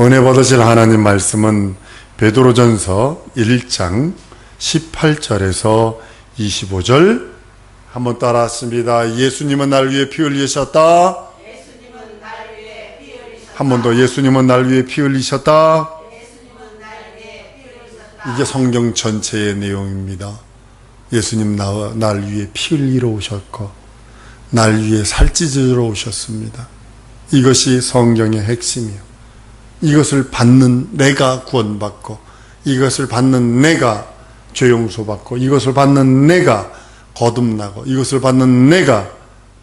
은혜 받으실 하나님 말씀은 베드로전서 1장 18절에서 25절 한번 따라하십니다. 예수님은 날 위해 피 흘리셨다. 한 번 더. 예수님은 날 위해 피 흘리셨다. 이게 성경 전체의 내용입니다. 예수님 날 위해 피 흘리러 오셨고 날 위해 살찌으러 오셨습니다. 이것이 성경의 핵심이요. 이것을 받는 내가 구원받고 이것을 받는 내가 죄 용서받고 이것을 받는 내가 거듭나고 이것을 받는 내가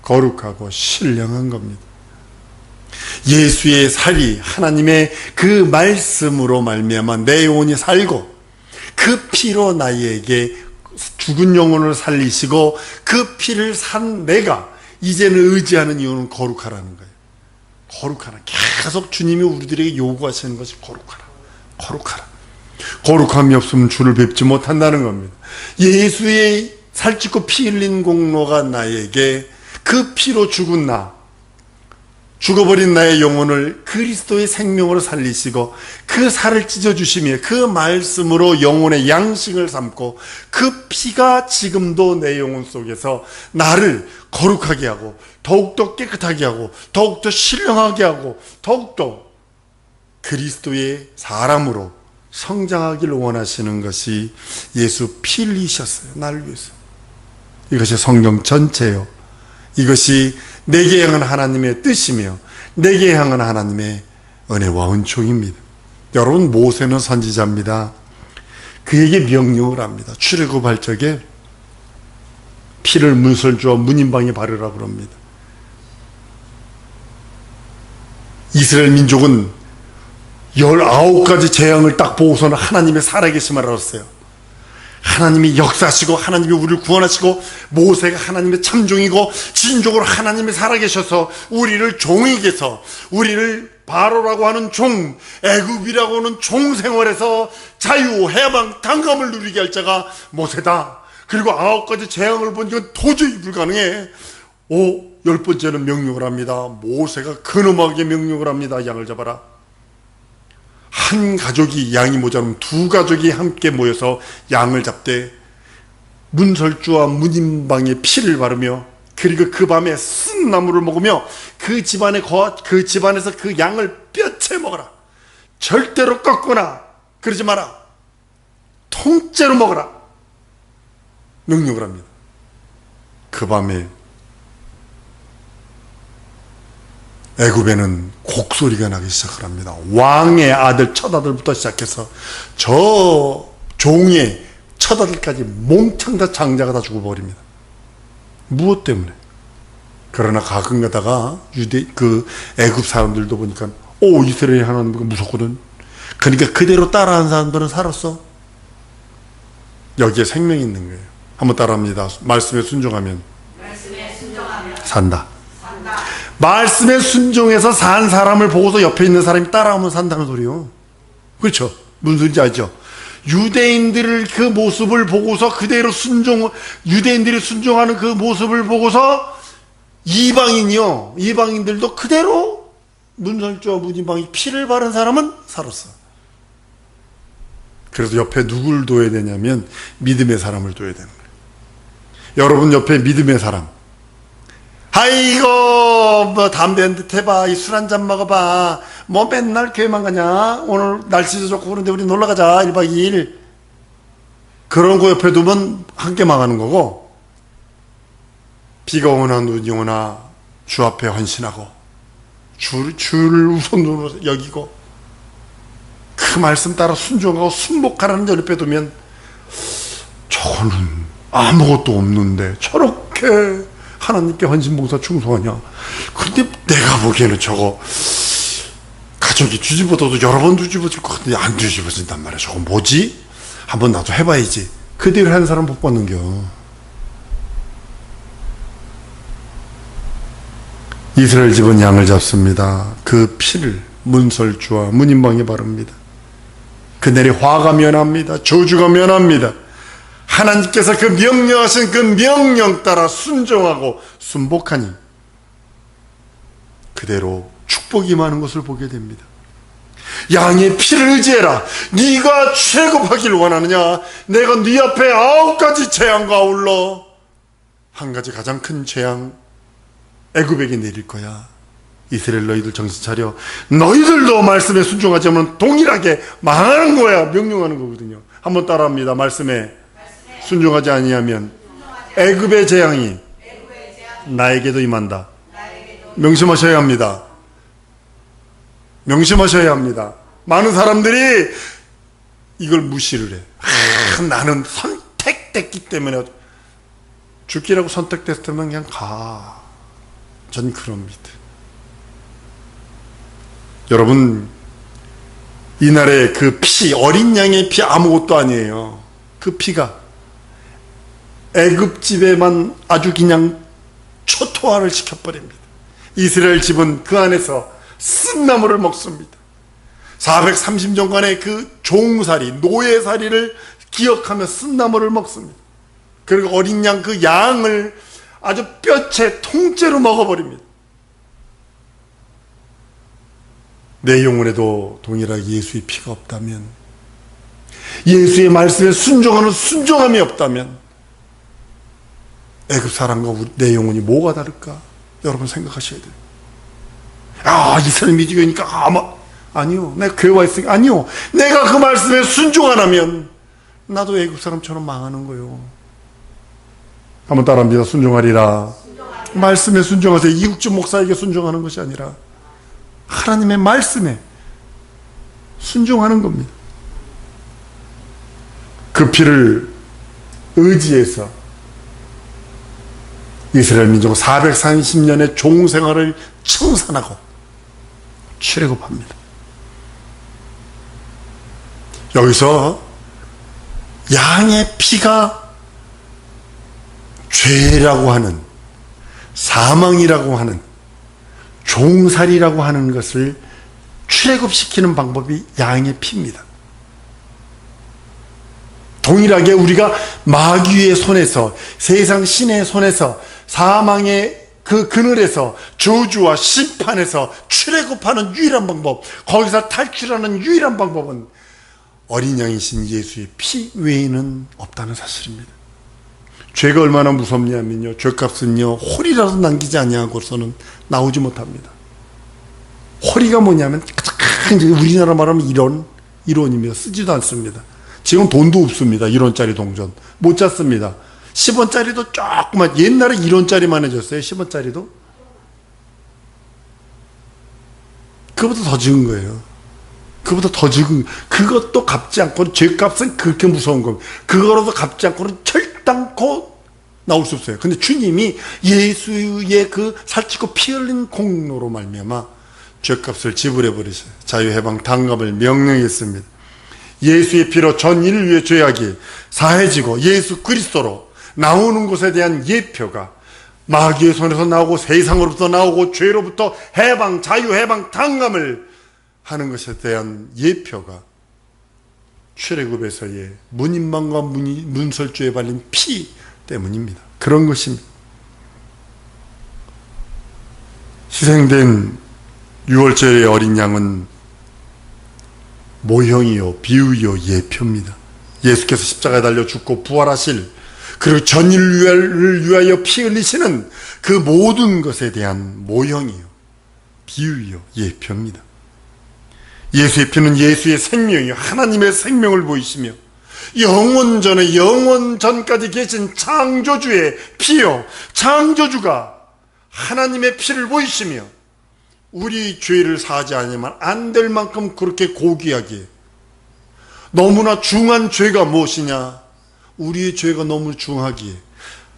거룩하고 신령한 겁니다. 예수의 살이 하나님의 그 말씀으로 말미암아 내 영혼이 살고 그 피로 나에게 죽은 영혼을 살리시고 그 피를 산 내가 이제는 의지하는 이유는 거룩하라는 거예요. 거룩하라. 계속 주님이 우리들에게 요구하시는 것이 거룩하라. 거룩하라. 거룩함이 없으면 주를 뵙지 못한다는 겁니다. 예수의 살찌고 피 흘린 공로가 나에게 그 피로 죽은 나, 죽어버린 나의 영혼을 그리스도의 생명으로 살리시고 그 살을 찢어주시며 그 말씀으로 영혼의 양식을 삼고 그 피가 지금도 내 영혼 속에서 나를 거룩하게 하고 더욱더 깨끗하게 하고 더욱더 신령하게 하고 더욱더 그리스도의 사람으로 성장하기를 원하시는 것이 예수 피 흘리셨어요. 나를 위해서. 이것이 성경 전체요. 이것이 내게 향한 하나님의 뜻이며 내게 향한 하나님의 은혜와 은총입니다. 여러분, 모세는 선지자입니다. 그에게 명령을 합니다. 출애굽할 적에 피를 문설주와 문인방에 바르라고 그럽니다. 이스라엘 민족은 19가지 재앙을 딱 보고서는 하나님의 살아계심을 알았어요. 하나님이 역사하시고 하나님이 우리를 구원하시고 모세가 하나님의 참종이고 진족으로 하나님이 살아계셔서 우리를 종에게서 우리를 바로라고 하는 종, 애굽이라고 하는 종 생활에서 자유, 해방, 당감을 누리게 할 자가 모세다. 그리고 9가지 재앙을 본 이건 도저히 불가능해. 10번째는 명령을 합니다. 모세가 근엄하게 명령을 합니다. 양을 잡아라. 한 가족이 양이 모자라면 2가족이 함께 모여서 양을 잡되 문설주와 문인방에 피를 바르며 그리고 그 밤에 쓴 나무를 먹으며 그 집안에서 그 양을 뼈채 먹어라. 절대로 꺾거나 그러지 마라. 통째로 먹어라. 명령을 합니다. 그 밤에 애굽에는 곡소리가 나기 시작을 합니다. 왕의 아들, 첫 아들부터 시작해서 저 종의 첫 아들까지 몽창 다 장자가 다 죽어버립니다. 무엇 때문에? 그러나 가끔 가다가 애굽 사람들도 보니까 이스라엘 하나님이 무섭거든. 그러니까 그대로 따라한 사람들은 살았어. 여기에 생명이 있는 거예요. 한번 따라합니다. 말씀에 순종하면 산다. 말씀에 순종해서 산 사람을 보고서 옆에 있는 사람이 따라오면 산다는 소리요. 그렇죠? 무슨 소리인지 알죠? 유대인들을 그 모습을 보고서 그대로 유대인들이 순종하는 그 모습을 보고서 이방인들도 그대로 문설주와 문인방이 피를 바른 사람은 살았어. 그래서 옆에 누굴 둬야 되냐면 믿음의 사람을 둬야 되는 거예요. 여러분 옆에 믿음의 사람. 아이고 담배 한 대 해봐. 술 한잔 먹어봐. 맨날 교회만 가냐. 오늘 날씨도 좋고 그런데 우리 놀러가자. 1박 2일. 그런 거 옆에 두면 함께 망하는 거고, 비가 오나 눈이 오나 주 앞에 헌신하고 주를 우선으로 여기고 그 말씀 따라 순종하고 순복하라는 옆에 두면 저거는 아무것도 없는데 저렇게 하나님께 헌신봉사 충성하냐. 근데 내가 보기에는 저거 가족이 뒤집어도 여러 번 뒤집어질 것 같은데 안 뒤집어진단 말이야. 저거 뭐지? 한번 나도 해봐야지. 그대로 하는 사람 못 받는겨. 이스라엘 집은 양을 잡습니다. 그 피를 문설주와 문인방에 바릅니다. 그날이 화가 면합니다. 저주가 면합니다. 하나님께서 그 명령하신 그 명령 따라 순종하고 순복하니 그대로 축복이 많은 것을 보게 됩니다. 양의 피를 의지해라. 네가 출애굽하길 원하느냐? 내가 네 앞에 9가지 재앙과 아울러 한 가지 가장 큰 재앙 애굽에게 내릴 거야. 이스라엘 너희들 정신 차려. 너희들도 말씀에 순종하지 않으면 동일하게 망하는 거야. 명령하는 거거든요. 한번 따라합니다. 말씀에 순종하지 아니하면 애굽의 재앙이 나에게도 임한다. 명심하셔야 합니다. 명심하셔야 합니다. 많은 사람들이 이걸 무시를 해. 나는 선택됐기 때문에. 죽기라고 선택됐으면 그냥 가. 전 그럽니다. 여러분, 이날의 그 피, 어린 양의 피 아무것도 아니에요. 그 피가 애굽 집에만 아주 그냥 초토화를 시켜버립니다. 이스라엘 집은 그 안에서 쓴나물을 먹습니다. 430년간의 그 종살이, 노예살이를 기억하며 쓴나물을 먹습니다. 그리고 어린 양 그 양을 아주 뼈째 통째로 먹어버립니다. 내 영혼에도 동일하게 예수의 피가 없다면, 예수의 말씀에 순종하는 순종함이 없다면 애굽 사람과 내 영혼이 뭐가 다를까? 여러분 생각하셔야 돼요. 이스라엘 믿으니까 아니요. 내가 교회 와 있으니까 아니요. 내가 그 말씀에 순종 안 하면 나도 애굽 사람처럼 망하는 거예요. 한번 따라합니다. 순종하리라. 말씀에 순종하세요. 이국주 목사에게 순종하는 것이 아니라 하나님의 말씀에 순종하는 겁니다. 그 피를 의지해서 이스라엘 민족은 430년의 종생활을 청산하고 출애굽합니다. 여기서 양의 피가 죄라고 하는, 사망이라고 하는, 종살이라고 하는 것을 출애굽시키는 방법이 양의 피입니다. 동일하게 우리가 마귀의 손에서, 세상 신의 손에서, 사망의 그 그늘에서, 저주와 심판에서 출애굽하는 유일한 방법, 거기서 탈출하는 유일한 방법은 어린 양이신 예수의 피 외에는 없다는 사실입니다. 죄가 얼마나 무섭냐면요, 죄값은요 홀이라도 남기지 아니하고서는 나오지 못합니다. 홀이가 뭐냐면 우리나라 말하면 1원입니다. 쓰지도 않습니다. 지금 돈도 없습니다. 1원짜리 동전 못 찾습니다. 10원짜리도 조그만, 옛날에 1원짜리만 해줬어요. 10원짜리도 그거보다 더 적은 거예요. 그거보다 더 적은, 그것도 갚지 않고는, 죄값은 그렇게 무서운 겁니다. 그거라도 갚지 않고는 절단코 나올 수 없어요. 근데 주님이 예수의 그 살찌고 피 흘린 공로로 말미암아 죄값을 지불해 버리셔요. 자유해방 당감을 명령했습니다. 예수의 피로 전 인류의 죄악이 사해지고 예수 그리스도로 나오는 것에 대한 예표가, 마귀의 손에서 나오고 세상으로부터 나오고 죄로부터 해방, 자유해방 당감을 하는 것에 대한 예표가 출애굽에서의 문인방과 문설주에 발린 피 때문입니다. 그런 것입니다. 희생된 6월절의 어린 양은 모형이요, 비유요, 예표입니다. 예수께서 십자가에 달려 죽고 부활하실, 그리고 전 인류를 위하여 피 흘리시는 그 모든 것에 대한 모형이요, 비유요, 예표입니다. 예수의 피는 예수의 생명이요, 하나님의 생명을 보이시며 영원 전까지 계신 창조주의 피요, 창조주가 하나님의 피를 보이시며 우리 죄를 사하지 않으면 안 될 만큼 그렇게 고귀하게, 너무나 중한 죄가 무엇이냐? 우리의 죄가 너무 중하기에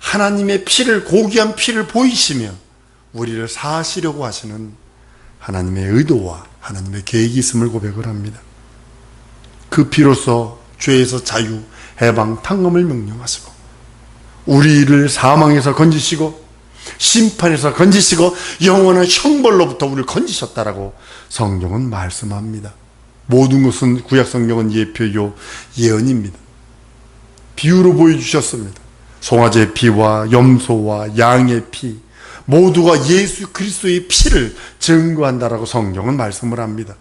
하나님의 피를, 고귀한 피를 보이시며 우리를 사하시려고 하시는 하나님의 의도와 하나님의 계획이 있음을 고백을 합니다. 그 피로써 죄에서 자유, 해방, 탕감을 명령하시고 우리를 사망에서 건지시고 심판에서 건지시고 영원한 형벌로부터 우리를 건지셨다라고 성경은 말씀합니다. 모든 것은 구약 성경은 예표요, 예언입니다. 비유로 보여주셨습니다. 송아지의 피와 염소와 양의 피 모두가 예수 그리스도의 피를 증거한다라고 성경은 말씀을 합니다.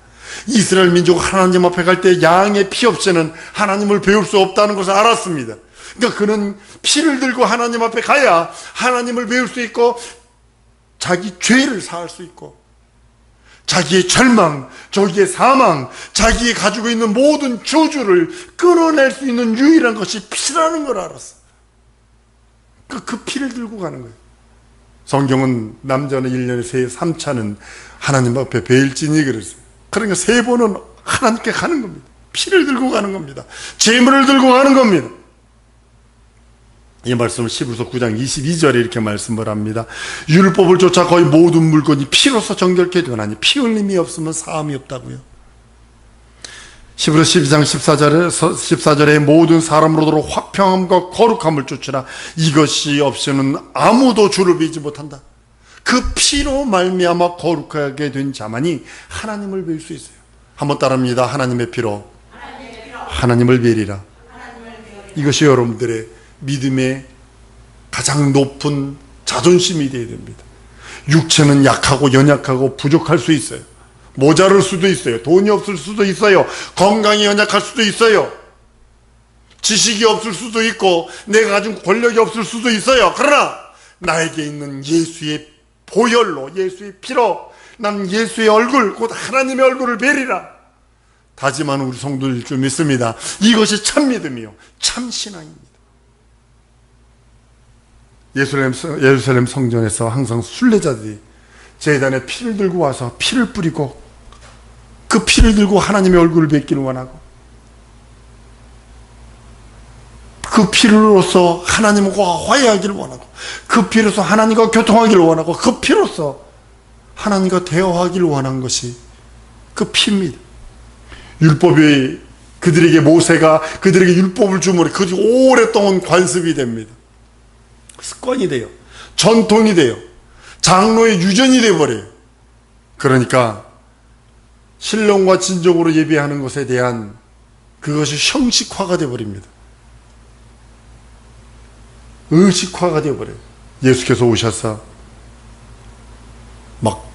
이스라엘 민족 하나님 앞에 갈 때 양의 피 없이는 하나님을 배울 수 없다는 것을 알았습니다. 그러니까 그는 피를 들고 하나님 앞에 가야 하나님을 배울 수 있고 자기 죄를 사할 수 있고 자기의 절망, 자기의 사망, 자기가 가지고 있는 모든 저주를 끊어낼 수 있는 유일한 것이 피라는 걸 알았어. 그 피를 들고 가는 거예요. 성경은 남자는 1년에 3차는 하나님 앞에 배일지니 그랬어요. 그러니까 3번은 하나님께 가는 겁니다. 피를 들고 가는 겁니다. 재물을 들고 가는 겁니다. 이 말씀을 히브리서 9장 22절에 이렇게 말씀을 합니다. 율법을 쫓아 거의 모든 물건이 피로서 정결케 되나니 피 흘림이 없으면 사함이 없다고요. 히브리서 12장 14절에 모든 사람으로도 화평함과 거룩함을 쫓으라. 이것이 없이는 아무도 주를 믿지 못한다. 그 피로 말미암아 거룩하게 된 자만이 하나님을 배울 수 있어요. 한번 따라합니다. 하나님의 피로 하나님을 배리라. 이것이 여러분들의 믿음의 가장 높은 자존심이 되어야 됩니다. 육체는 약하고 연약하고 부족할 수 있어요. 모자랄 수도 있어요. 돈이 없을 수도 있어요. 건강이 연약할 수도 있어요. 지식이 없을 수도 있고 내가 가진 권력이 없을 수도 있어요. 그러나 나에게 있는 예수의 보혈로, 예수의 피로 난 예수의 얼굴, 곧 하나님의 얼굴을 뵈리라 다짐하는 우리 성도들 좀 있습니다. 이것이 참 믿음이요 참 신앙입니다. 예루살렘 성전에서 항상 순례자들이 제단에 피를 들고 와서 피를 뿌리고 그 피를 들고 하나님의 얼굴을 뵙기를 원하고 그 피로서 하나님과 화해하기를 원하고 그 피로서 하나님과 교통하기를 원하고 그 피로서 하나님과 대화하기를 원한 것이 그 피입니다. 율법이 그들에게 모세가 그들에게 율법을 주므로 그것이 오랫동안 관습이 됩니다. 습관이 돼요. 전통이 돼요. 장로의 유전이 되어버려요. 그러니까 신령과 진정으로 예배하는 것에 대한 그것이 형식화가 되어버립니다. 의식화가 되어버려요. 예수께서 오셔서 막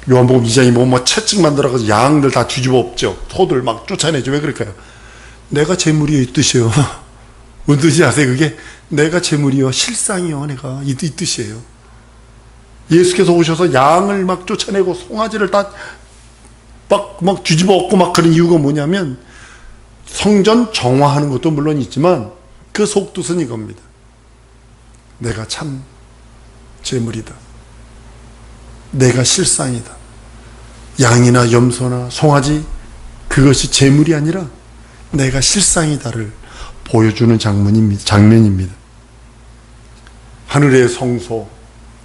요한복음 2장에 뭐 채찍 만들어서 양들 다 뒤집어 엎죠. 소들 막 쫓아내죠. 왜 그럴까요? 내가 제물이요 이 뜻이에요. 무슨 뜻이 아세요? 그게 내가 제물이요 실상이요 내가 이 뜻이에요. 예수께서 오셔서 양을 막 쫓아내고 송아지를 다 막 뒤집어 엎고 막 그런 이유가 뭐냐면 성전 정화하는 것도 물론 있지만 그 속뜻은 이겁니다. 내가 참 제물이다. 내가 실상이다. 양이나 염소나 송아지 그것이 제물이 아니라 내가 실상이다를 보여주는 장면입니다. 하늘의 성소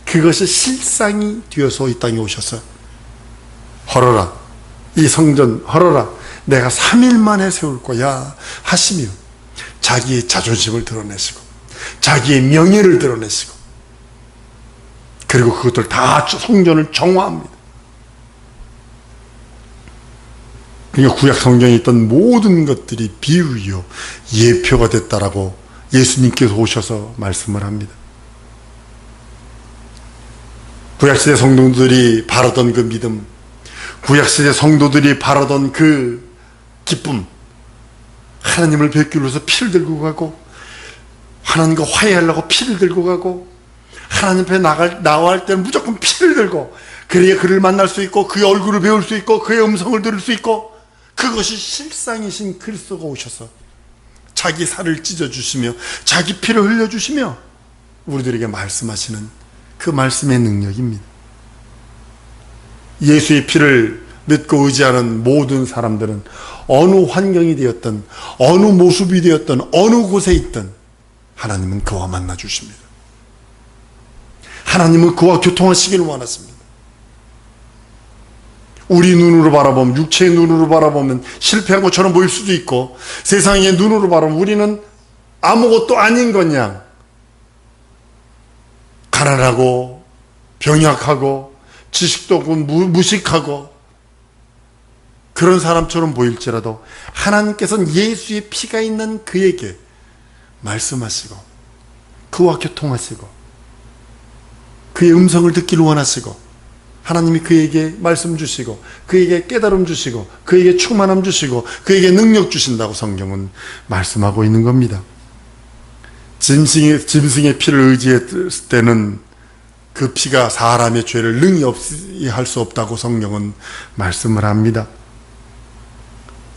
그것이 실상이 되어서 이 땅에 오셔서 헐어라 이 성전 헐어라 내가 3일 만에 세울 거야 하시며 자기의 자존심을 드러내시고 자기의 명예를 드러내시고 그리고 그것들 다 성전을 정화합니다. 그러니까 구약 성경에 있던 모든 것들이 비유요 예표가 됐다라고 예수님께서 오셔서 말씀을 합니다. 구약시대 성도들이 바라던 그 믿음, 구약시대 성도들이 바라던 그 기쁨, 하나님을 뵙기 위해서 피를 들고 가고 하나님과 화해하려고 피를 들고 가고 하나님 앞에 나갈 때는 무조건 피를 들고 그래야 그를 만날 수 있고 그의 얼굴을 배울 수 있고 그의 음성을 들을 수 있고 그것이 실상이신 그리스도가 오셔서 자기 살을 찢어주시며 자기 피를 흘려주시며 우리들에게 말씀하시는 그 말씀의 능력입니다. 예수의 피를 믿고 의지하는 모든 사람들은 어느 환경이 되었든 어느 모습이 되었든 어느 곳에 있든 하나님은 그와 만나 주십니다. 하나님은 그와 교통하시기를 원하십니다. 우리 눈으로 바라보면 육체의 눈으로 바라보면 실패한 것처럼 보일 수도 있고 세상의 눈으로 바라보면 우리는 아무것도 아닌 것냥 가난하고 병약하고 지식도 없고 무식하고 그런 사람처럼 보일지라도 하나님께서는 예수의 피가 있는 그에게 말씀하시고 그와 교통하시고 그의 음성을 듣기를 원하시고 하나님이 그에게 말씀 주시고 그에게 깨달음 주시고 그에게 충만함 주시고 그에게 능력 주신다고 성경은 말씀하고 있는 겁니다. 짐승의 피를 의지했을 때는 그 피가 사람의 죄를 능히 없이 할 수 없다고 성경은 말씀을 합니다.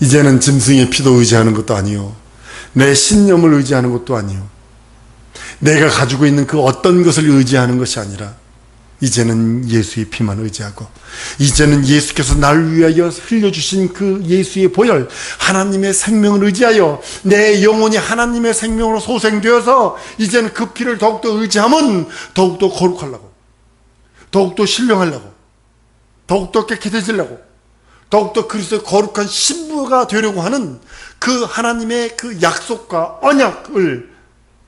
이제는 짐승의 피도 의지하는 것도 아니요, 내 신념을 의지하는 것도 아니요, 내가 가지고 있는 그 어떤 것을 의지하는 것이 아니라 이제는 예수의 피만 의지하고, 이제는 예수께서 나를 위하여 흘려주신 그 예수의 보혈, 하나님의 생명을 의지하여 내 영혼이 하나님의 생명으로 소생되어서 이제는 그 피를 더욱더 의지하면 더욱더 거룩하려고, 더욱더 신령하려고, 더욱더 깨끗해지려고, 더욱더 그리스도의 거룩한 신부가 되려고 하는 그 하나님의 그 약속과 언약을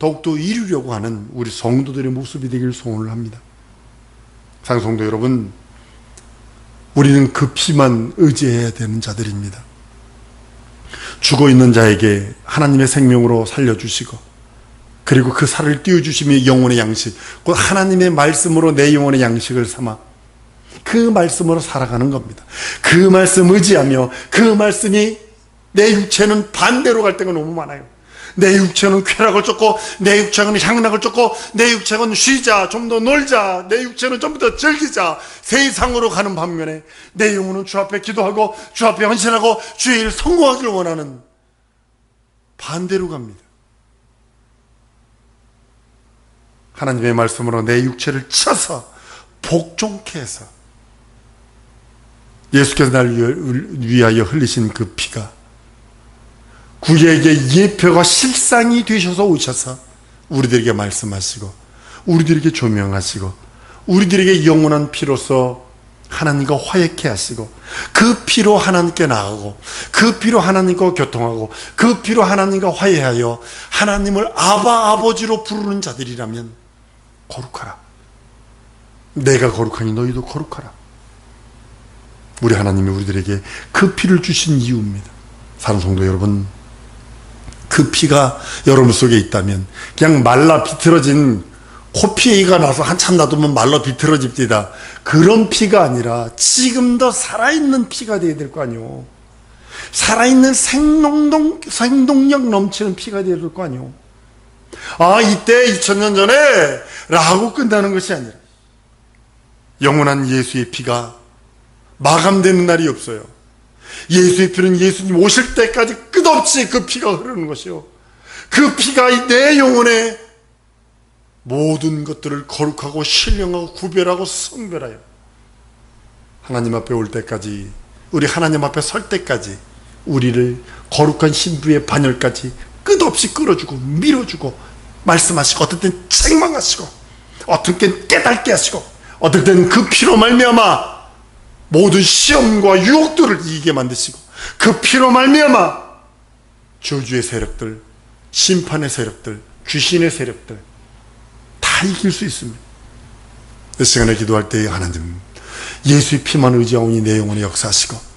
더욱더 이루려고 하는 우리 성도들의 모습이 되기를 소원을 합니다. 상성도 여러분, 우리는 그 피만 의지해야 되는 자들입니다. 죽어있는 자에게 하나님의 생명으로 살려주시고, 그리고 그 살을 띄워주시며 영혼의 양식, 곧 하나님의 말씀으로 내 영혼의 양식을 삼아 그 말씀으로 살아가는 겁니다. 그 말씀 의지하며 그 말씀이 내 육체는 반대로 갈 때가 너무 많아요. 내 육체는 쾌락을 쫓고, 내 육체는 향락을 쫓고, 내 육체는 쉬자, 좀 더 놀자, 내 육체는 좀 더 즐기자, 세상으로 가는 반면에 내 영혼은 주 앞에 기도하고 주 앞에 헌신하고 주의 일 성공하기를 원하는 반대로 갑니다. 하나님의 말씀으로 내 육체를 쳐서 복종케 해서 예수께서 나를 위하여 흘리신 그 피가 구약의 예표가 실상이 되셔서 오셔서 우리들에게 말씀하시고 우리들에게 조명하시고 우리들에게 영원한 피로서 하나님과 화해케 하시고 그 피로 하나님께 나아가고 그 피로 하나님과 교통하고 그 피로 하나님과 화해하여 하나님을 아바 아버지로 부르는 자들이라면 거룩하라. 내가 거룩하니 너희도 거룩하라. 우리 하나님이 우리들에게 그 피를 주신 이유입니다. 사랑하는 성도 여러분, 그 피가 여러분 속에 있다면 그냥 말라 비틀어진 코피가 나서 한참 놔두면 말라 비틀어집니다. 그런 피가 아니라 지금도 살아있는 피가 되어야 될 거 아니오. 살아있는 생동력 넘치는 피가 되어야 될 거 아니오. 아, 이때 2000년 전에 라고 끝나는 것이 아니라 영원한 예수의 피가 마감되는 날이 없어요. 예수의 피는 예수님 오실 때까지 끝없이 그 피가 흐르는 것이요, 그 피가 내 영혼에 모든 것들을 거룩하고 신령하고 구별하고 성별하여 하나님 앞에 올 때까지, 우리 하나님 앞에 설 때까지 우리를 거룩한 신부의 반열까지 끝없이 끌어주고 밀어주고 말씀하시고, 어떨 땐 책망하시고, 어떨 땐 깨닫게 하시고, 어떨 땐 그 피로 말미암아 모든 시험과 유혹들을 이기게 만드시고, 그 피로 말미암아 저주의 세력들, 심판의 세력들, 귀신의 세력들 다 이길 수 있습니다. 이 시간에 기도할 때 하나님, 예수의 피만 의지하오니 내 영혼에 역사하시고,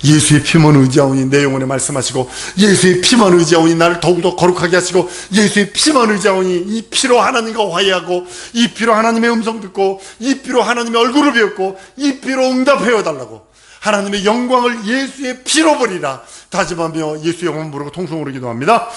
예수의 피만 의지하오니 내 영혼에 말씀하시고, 예수의 피만 의지하오니 나를 더욱더 거룩하게 하시고, 예수의 피만 의지하오니 이 피로 하나님과 화해하고, 이 피로 하나님의 음성 듣고, 이 피로 하나님의 얼굴을 배웠고, 이 피로 응답해요 달라고 하나님의 영광을 예수의 피로 버리라 다짐하며 예수의 영혼 부르고 통성으로 기도합니다.